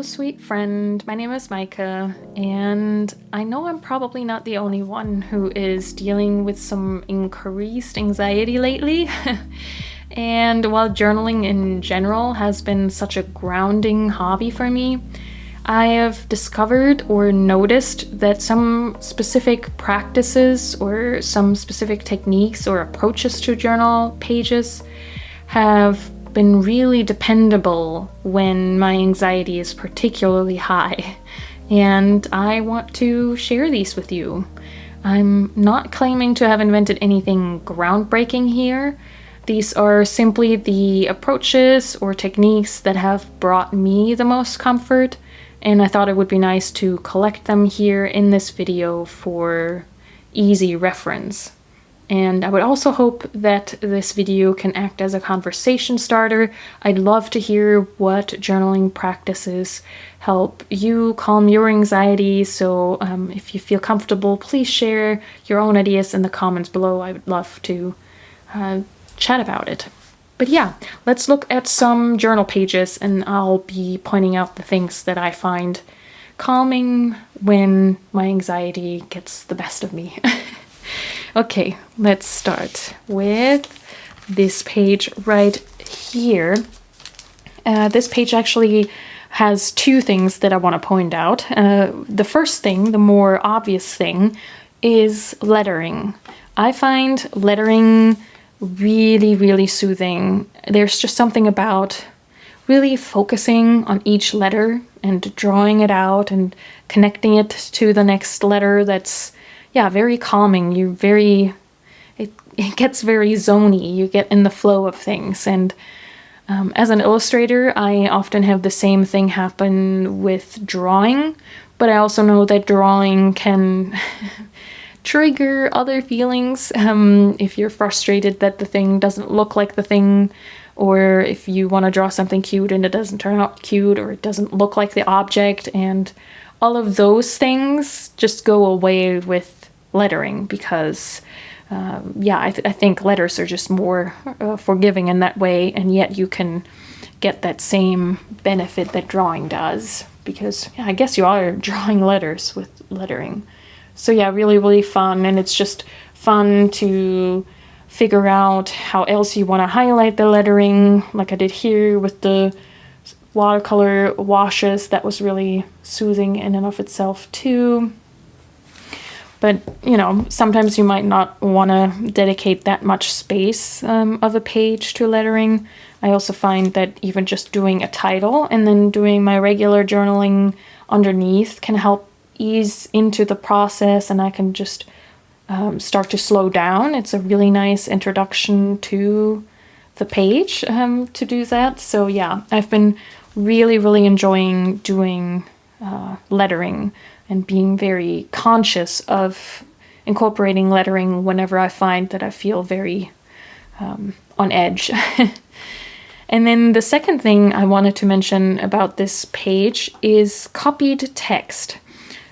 sweet friend. My name is Micah, and I know I'm probably not the only one who is dealing with some increased anxiety lately. And while journaling in general has been such a grounding hobby for me, I have discovered or noticed that some specific practices or some specific techniques or approaches to journal pages have been really dependable when my anxiety is particularly high, and I want to share these with you. I'm not claiming to have invented anything groundbreaking here. These are simply the approaches or techniques that have brought me the most comfort, and I thought it would be nice to collect them here in this video for easy reference. And I would also hope that this video can act as a conversation starter. I'd love to hear what journaling practices help you calm your anxiety. So if you feel comfortable, please share your own ideas in the comments below. I would love to chat about it. But yeah, let's look at some journal pages, and I'll be pointing out the things that I find calming when my anxiety gets the best of me. Okay, let's start with this page right here. This page actually has two things that I want to point out. The first thing, the more obvious thing, is lettering. I find lettering really soothing. There's just something about really focusing on each letter and drawing it out and connecting it to the next letter that's very calming. It gets very zony. You get in the flow of things. And as an illustrator, I often have the same thing happen with drawing, but I also know that drawing can trigger other feelings. If you're frustrated that the thing doesn't look like the thing, or if you want to draw something cute and it doesn't turn out cute, or it doesn't look like the object, and all of those things just go away with lettering, because I think letters are just more forgiving in that way, and yet you can get that same benefit that drawing does, because I guess you are drawing letters with lettering. So really fun, and it's just fun to figure out how else you want to highlight the lettering, like I did here with the watercolor washes. That was really soothing in and of itself too. But, sometimes you might not want to dedicate that much space of a page to lettering. I also find that even just doing a title and then doing my regular journaling underneath can help ease into the process, and I can just start to slow down. It's a really nice introduction to the page to do that. So I've been really enjoying doing lettering and being very conscious of incorporating lettering whenever I find that I feel very on edge. And then the second thing I wanted to mention about this page is copied text.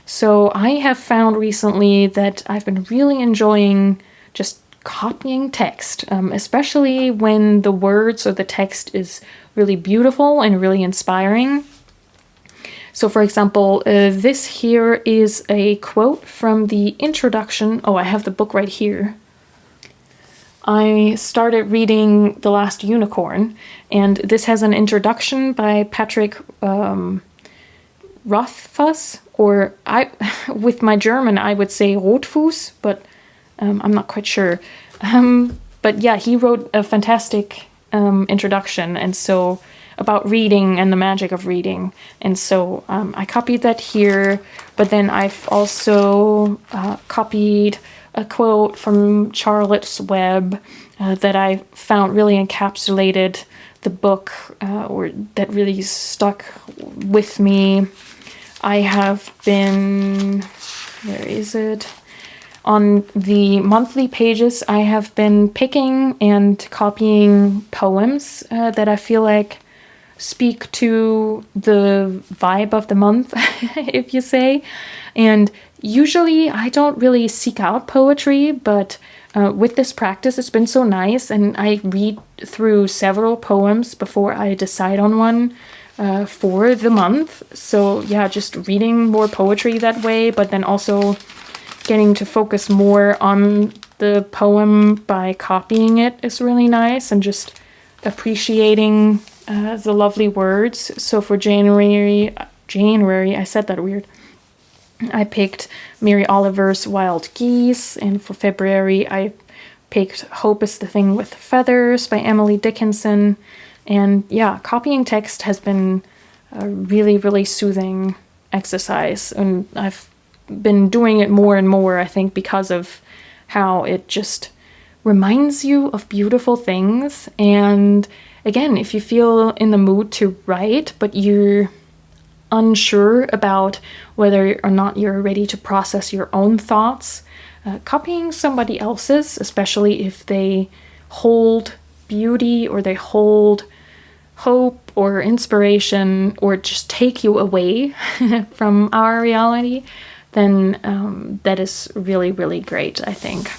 So I have found recently that I've been really enjoying just copying text, especially when the words or the text is really beautiful and really inspiring. So for example, this here is a quote from the introduction. Oh, I have the book right here. I started reading The Last Unicorn, and this has an introduction by Patrick Rothfuss, or with my German I would say Rotfuß, but I'm not quite sure. But he wrote a fantastic introduction, and so about reading and the magic of reading. And so I copied that here, but then I've also copied a quote from Charlotte's Web that I found really encapsulated the book, or that really stuck with me. I have been, where is it? On the monthly pages, I have been picking and copying poems that I feel like speak to the vibe of the month, if you say. And usually I don't really seek out poetry, but with this practice it's been so nice, and I read through several poems before I decide on one. for the month. So yeah, just reading more poetry that way, but then also getting to focus more on the poem by copying it is really nice, and just appreciating the lovely words. So for January, I said that weird. I picked Mary Oliver's Wild Geese, and for February I picked Hope is the Thing with Feathers by Emily Dickinson. And yeah, copying text has been a really, really soothing exercise, and I've been doing it more and more, I think, because of how it just reminds you of beautiful things. And again, if you feel in the mood to write, but you're unsure about whether or not you're ready to process your own thoughts, copying somebody else's, especially if they hold beauty or they hold hope or inspiration or just take you away from our reality, then that is really, really great, I think.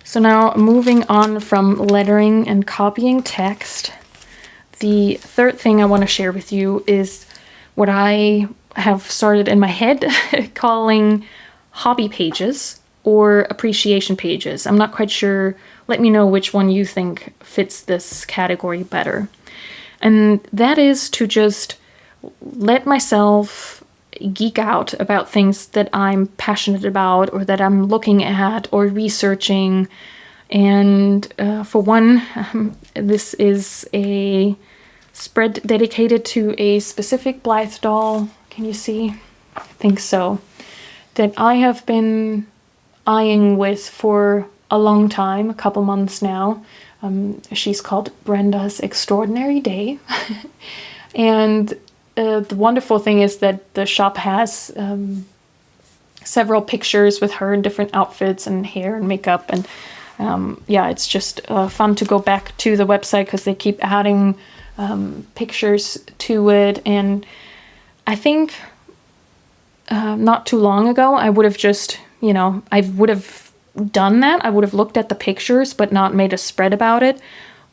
So now moving on from lettering and copying text, the third thing I want to share with you is what I have started in my head calling hobby pages or appreciation pages. I'm not quite sure. Let me know which one you think fits this category better. And that is to just let myself geek out about things that I'm passionate about or that I'm looking at or researching. And for one, this is a spread dedicated to a specific Blythe doll. Can you see? I think so. That I have been eyeing with for a long time, a couple months now. She's called Brenda's Extraordinary Day. And the wonderful thing is that the shop has several pictures with her in different outfits and hair and makeup. And yeah, it's just fun to go back to the website because they keep adding pictures to it. And I think not too long ago, I would have just, I would have done that. I would have looked at the pictures, but not made a spread about it.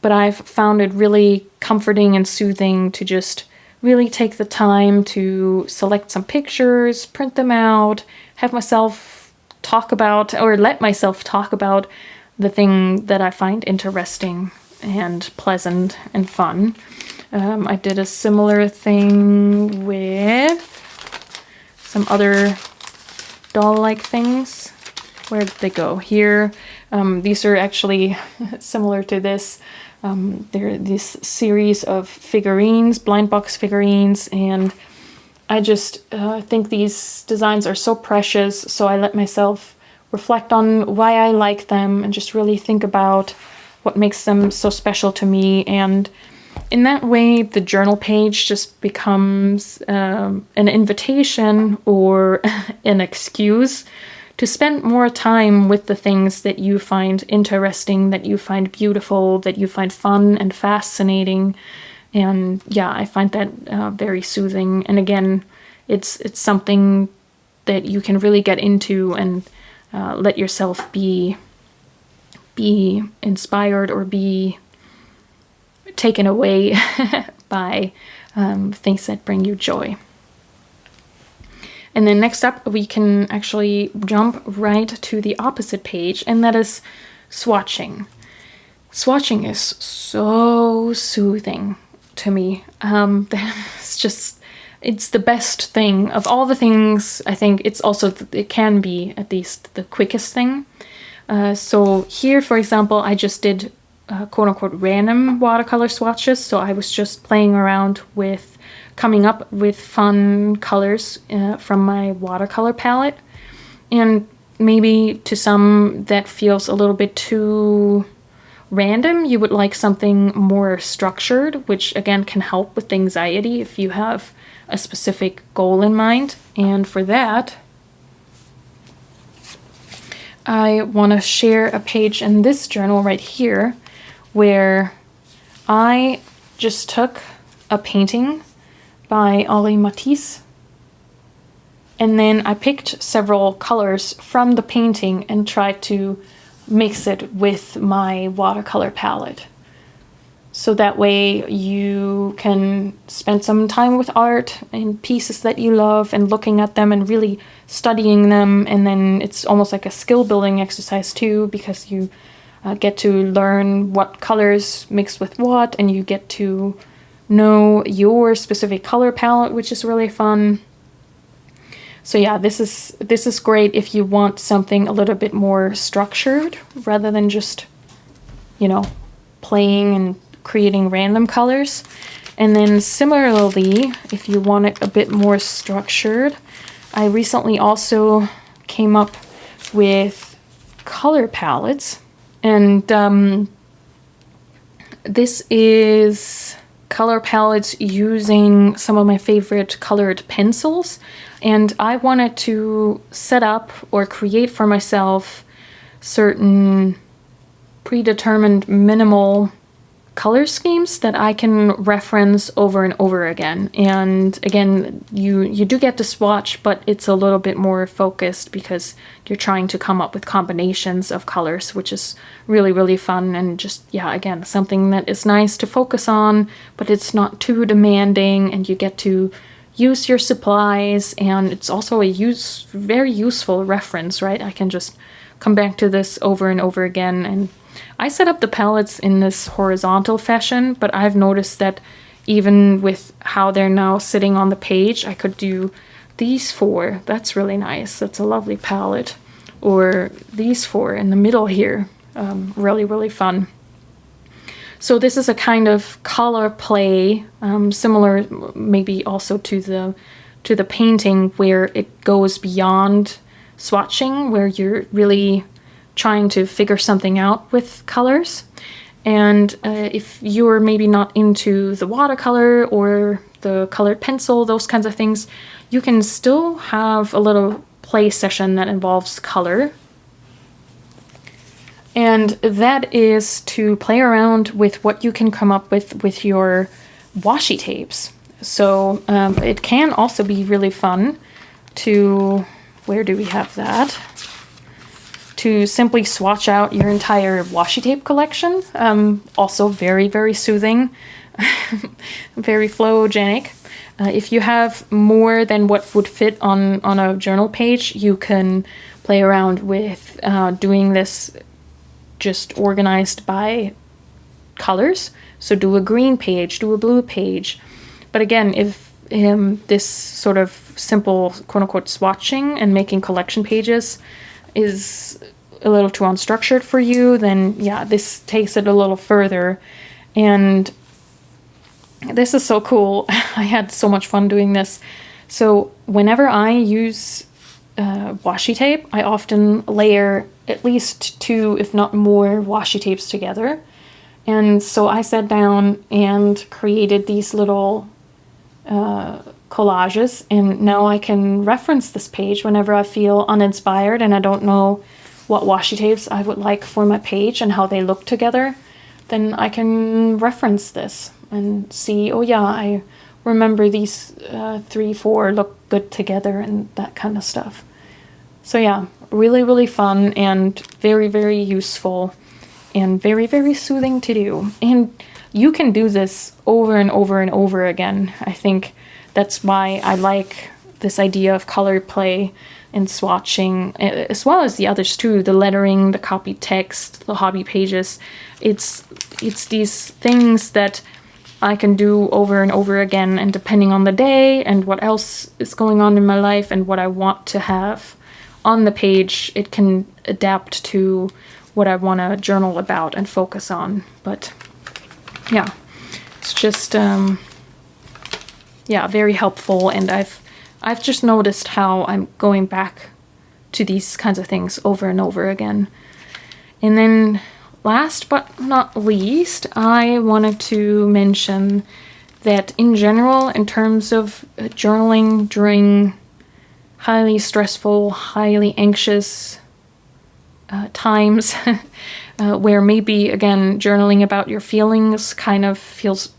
But I've found it really comforting and soothing to just really take the time to select some pictures, print them out, have myself talk about, or let myself talk about the thing that I find interesting and pleasant and fun. I did a similar thing with some other doll-like things. Where did they go? Here. These are actually similar to this. They're this series of figurines, blind box figurines, and I just think these designs are so precious, so I let myself reflect on why I like them and just really think about what makes them so special to me. And in that way, the journal page just becomes an invitation or an excuse to spend more time with the things that you find interesting, that you find beautiful, that you find fun and fascinating. And yeah, I find that very soothing. And again, it's something that you can really get into and let yourself be inspired or be taken away by things that bring you joy. And then next up, we can actually jump right to the opposite page, and that is swatching. Swatching is so soothing to me. It's the best thing. Of all the things, I think it's also, it can be at least the quickest thing. So here, for example, I just did quote-unquote random watercolor swatches. So I was just playing around with coming up with fun colors from my watercolor palette. And maybe to some that feels a little bit too random. You would like something more structured, which again can help with anxiety if you have a specific goal in mind. And for that, I want to share a page in this journal right here where I just took a painting by Henri Matisse, and then I picked several colors from the painting and tried to mix it with my watercolor palette. So that way you can spend some time with art and pieces that you love and looking at them and really studying them. And then it's almost like a skill building exercise too, because you get to learn what colors mix with what, and you get to know your specific color palette, which is really fun. So yeah, this is great if you want something a little bit more structured rather than just, you know, playing and creating random colors. And then similarly, if you want it a bit more structured, I recently also came up with color palettes. And this is color palettes using some of my favorite colored pencils. And I wanted to set up or create for myself certain predetermined minimal color schemes that I can reference over and over again. And again, you do get to swatch, but it's a little bit more focused because you're trying to come up with combinations of colors, which is really, really fun. And just, yeah, again, something that is nice to focus on, but it's not too demanding, and you get to use your supplies, and it's also a very useful reference, right? I can just come back to this over and over again. And I set up the palettes in this horizontal fashion, but I've noticed that even with how they're now sitting on the page, I could do these four. That's really nice. That's a lovely palette. Or these four in the middle here. Really, really fun. So this is a kind of color play, similar maybe also to the painting, where it goes beyond swatching, where you're really trying to figure something out with colors. And if you're maybe not into the watercolor or the colored pencil, those kinds of things, you can still have a little play session that involves color. And that is to play around with what you can come up with your washi tapes. So it can also be really fun to, where do we have that? To simply swatch out your entire washi tape collection. Also very, very soothing, very flowogenic. If you have more than what would fit on a journal page, you can play around with doing this just organized by colors. So do a green page, do a blue page. But again, if this sort of simple quote-unquote swatching and making collection pages is a little too unstructured for you, then yeah, this takes it a little further. And this is so cool. I had so much fun doing this. So whenever I use washi tape, I often layer at least 2, if not more, washi tapes together. And so I sat down and created these little collages, and now I can reference this page whenever I feel uninspired and I don't know what washi tapes I would like for my page and how they look together. Then I can reference this and see, oh yeah, I remember these 3, 4 look good together and that kind of stuff. So yeah, really, really fun and very, very useful and very, very soothing to do. And you can do this over and over and over again. I think that's why I like this idea of color play and swatching, as well as the others too, the lettering, the copied text, the hobby pages. It's these things that I can do over and over again, and depending on the day and what else is going on in my life and what I want to have on the page, it can adapt to what I want to journal about and focus on. But yeah, it's just yeah, very helpful. And I've just noticed how I'm going back to these kinds of things over and over again. And then last but not least, I wanted to mention that in general, in terms of journaling during highly stressful, highly anxious times, where maybe, again, journaling about your feelings kind of feels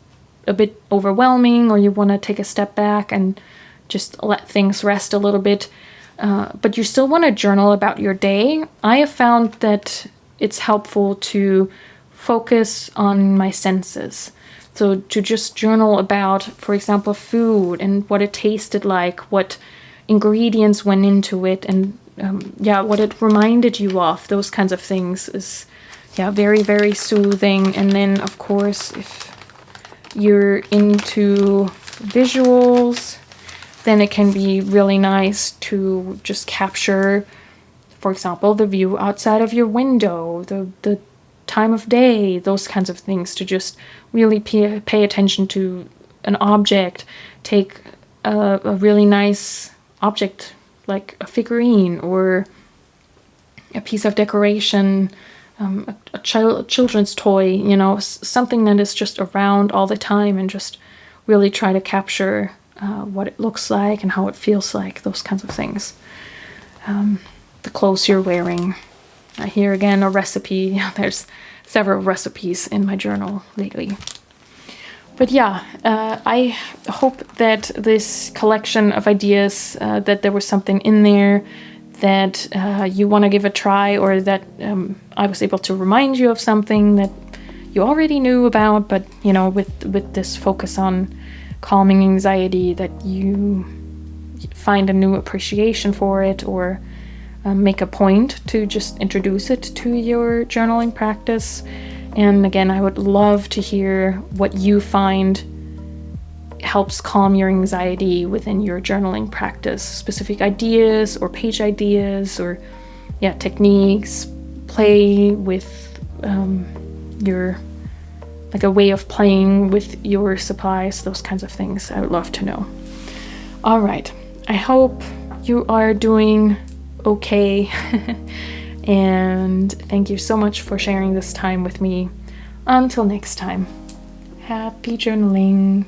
a bit overwhelming, or you want to take a step back and just let things rest a little bit, but you still want to journal about your day, I have found that it's helpful to focus on my senses. So to just journal about, for example, food and what it tasted like, what ingredients went into it, and what it reminded you of, those kinds of things is very, very soothing. And then, of course, if you're into visuals, then it can be really nice to just capture, for example, the view outside of your window, the time of day, those kinds of things, to just really pay attention to an object. Take a really nice object like a figurine or a piece of decoration, a children's toy, you know, something that is just around all the time, and just really try to capture what it looks like and how it feels like, those kinds of things. The clothes you're wearing. Here again, a recipe. There's several recipes in my journal lately. But yeah, I hope that this collection of ideas, that there was something in there that you want to give a try, or that I was able to remind you of something that you already knew about, but you know, with this focus on calming anxiety, that you find a new appreciation for it, or make a point to just introduce it to your journaling practice. And again, I would love to hear what you find helps calm your anxiety within your journaling practice. Specific ideas or page ideas, or techniques, play with like a way of playing with your supplies, those kinds of things. I would love to know. All right, I hope you are doing okay. And thank you so much for sharing this time with me. Until next time, happy journaling.